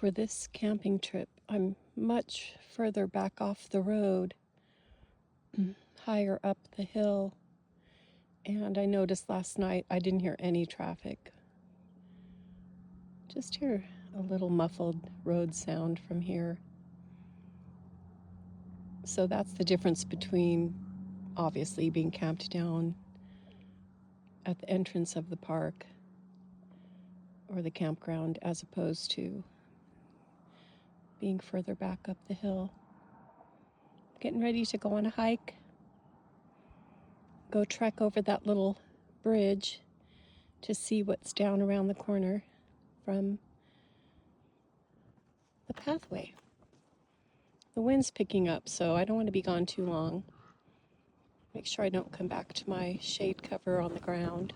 for this camping trip. I'm much further back off the road, higher up the hill, and I noticed last night I didn't hear any traffic. Just hear a little muffled road sound from here. So that's the difference between obviously being camped down at the entrance of the park or the campground as opposed to being further back up the hill. Getting ready to go on a hike. Go trek over that little bridge to see what's down around the corner from the pathway. The wind's picking up, so I don't want to be gone too long. Make sure I don't come back to my shade cover on the ground.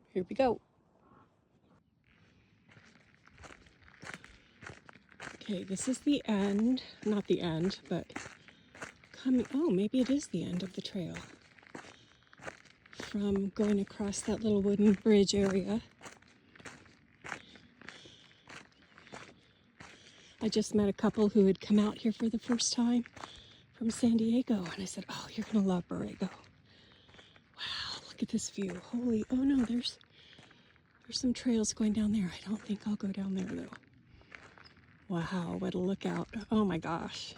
Here we go. Okay, this is the end. Not the end, but coming. Oh, maybe it is the end of the trail. From going across that little wooden bridge area. I just met a couple who had come out here for the first time from San Diego, and I said, oh, you're gonna love Borrego. Wow, look at this view. Holy, oh no, there's some trails going down there. I don't think I'll go down there though. Wow, what a lookout. Oh my gosh.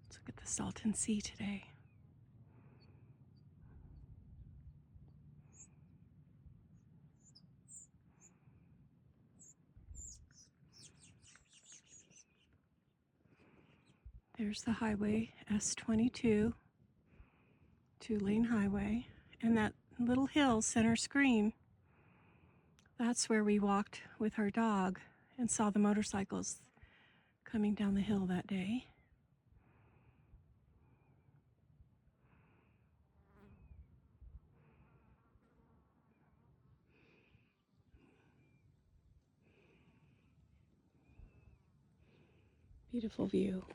Let's look at the Salton Sea today. There's the highway, S22, two-lane highway, and that little hill, center screen, that's where we walked with our dog and saw the motorcycles coming down the hill that day. Beautiful view.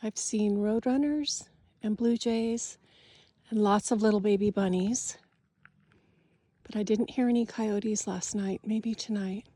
I've seen roadrunners and blue jays and lots of little baby bunnies, but I didn't hear any coyotes last night. Maybe tonight.